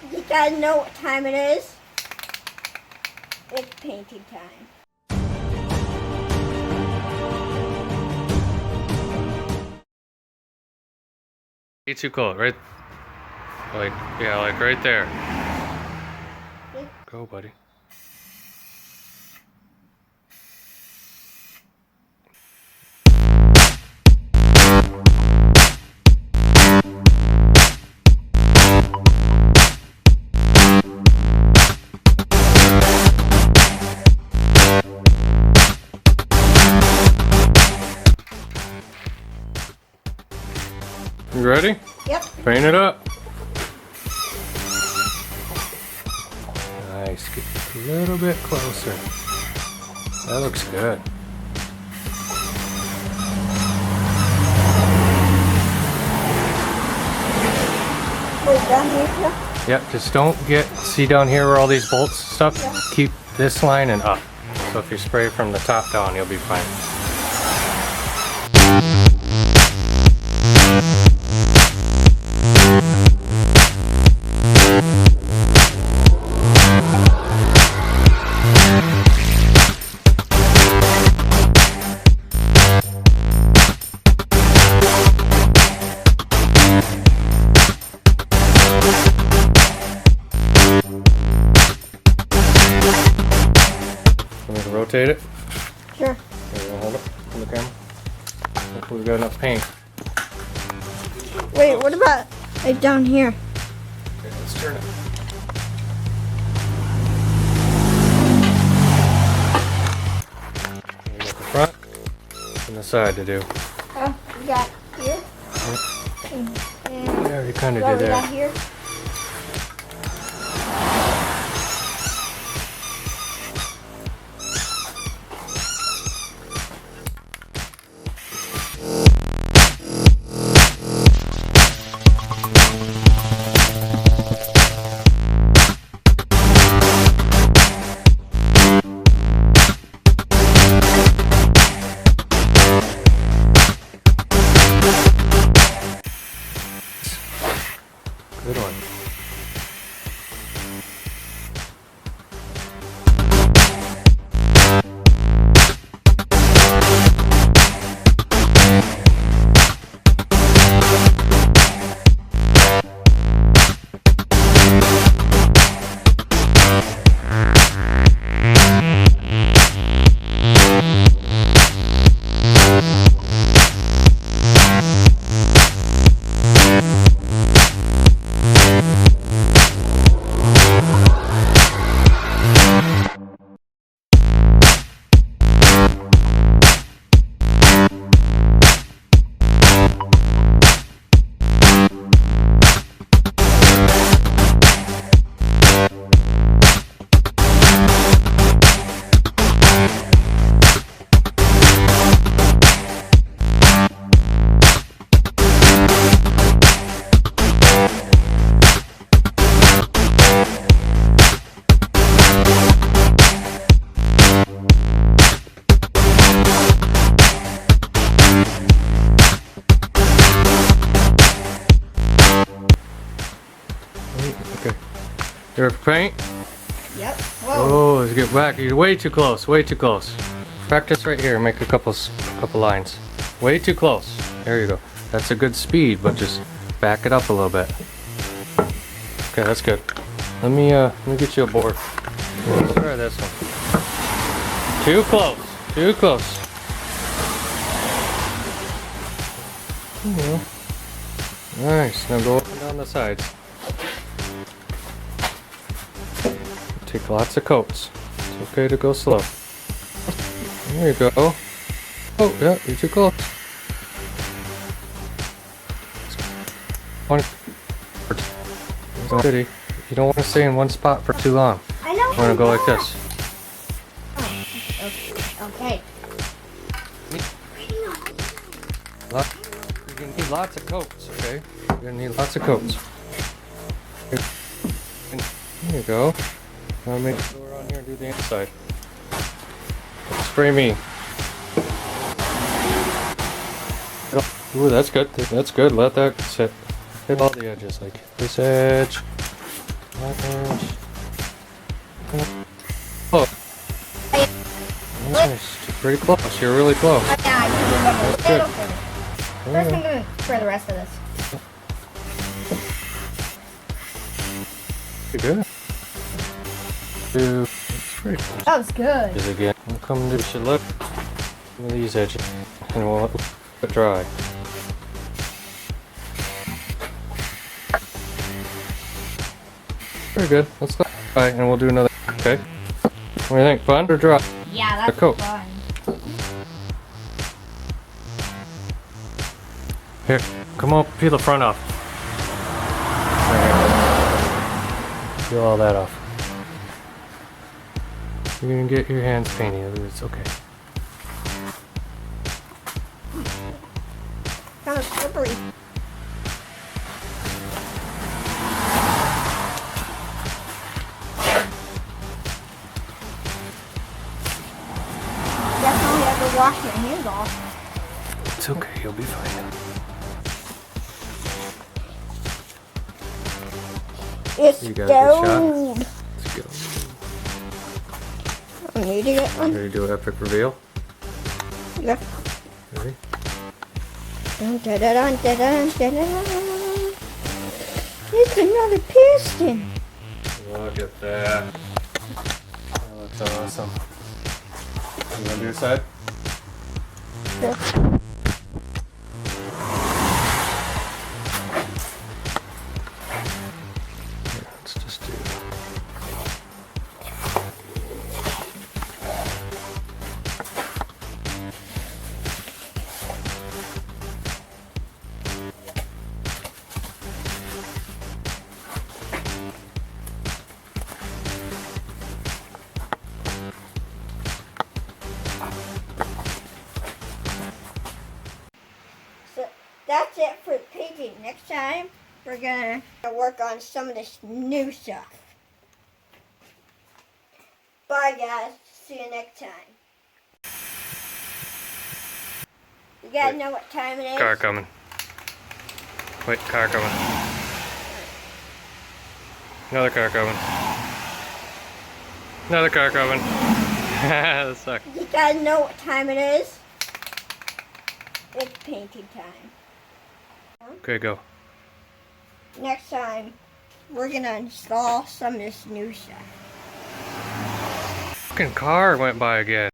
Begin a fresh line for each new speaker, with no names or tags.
You gotta know what time it is. It's painting time.
Way too cold, right? Like, yeah, like right there. Go, buddy. You ready?
Yep.
Paint it up. Nice. Get a little bit closer. That looks good.
Wait, down here too?
Yep, just don't see down here where all these bolts and stuff?
Yeah.
Keep this line and up. So if you spray from the top down, you'll be fine. Want me to rotate it?
Sure.
Here, you wanna hold it on the camera? Look, we've got enough paint.
Wait, what about like down here?
Okay, let's turn it. We got the front and the side to do.
Oh, we got here. And
Yeah, you kind of
what
did
we
there.
got here.
Good one. Okay. You ready for paint?
Yep. Whoa.
Oh, let's get back. You're way too close. Way too close. Practice right here. Make a couple lines. Way too close. There you go. That's a good speed, but just back it up a little bit. Okay, that's good. Let me get you a board. Let's try this one. Too close. Too close. Nice. Now go up and down the sides. Take lots of coats. It's okay to go slow. There you go. Oh, yeah, you're too close. City. You don't want to stay in one spot for too long.
I know.
You want to go like this.
Oh, okay.
You're going to need lots of coats, okay? You're going to need lots of coats. There you go. Now make sure we're on here and do the inside. Spray me. Ooh, that's good. That's good. Let that sit. Hit all the edges, like this edge. Oh, nice. Pretty close. You're really close.
Oh, yeah, I can remember.
That's good.
First, I'm going to for the rest of this.
Pretty good. It's pretty close.
That was good.
Is again. We'll come to should look. Some of these edges, and we'll let it dry. Very good. Let's go. Alright, and we'll do another. Okay. What do you think? Fun or dry?
Yeah, that's
Cool.
fun.
Here, come on, peel the front off. Peel all that off. You're gonna get your hands painted, it's okay.
Kind of slippery. Definitely have to wash your hands off.
It's okay, you'll be fine.
It's
You got a good shot?
gold.
Let's go.
I need to get one.
Ready to do an epic reveal?
Yeah.
Ready?
Dun, dun, dun, dun, dun, dun, dun. It's another piston.
Look at that. Oh, that's awesome. You wanna do a side?
Yeah.
Let's just do.
So that's it for painting. Next time, we're gonna work on some of this new stuff. Bye, guys. See you next time. You guys
Wait.
know what time it is?
Car coming. Wait, car coming. Another car coming. Another car coming. That sucked.
You guys know what time it is? It's painting time.
Okay, go.
Next time, we're gonna install some of this new stuff.
Fucking car went by again.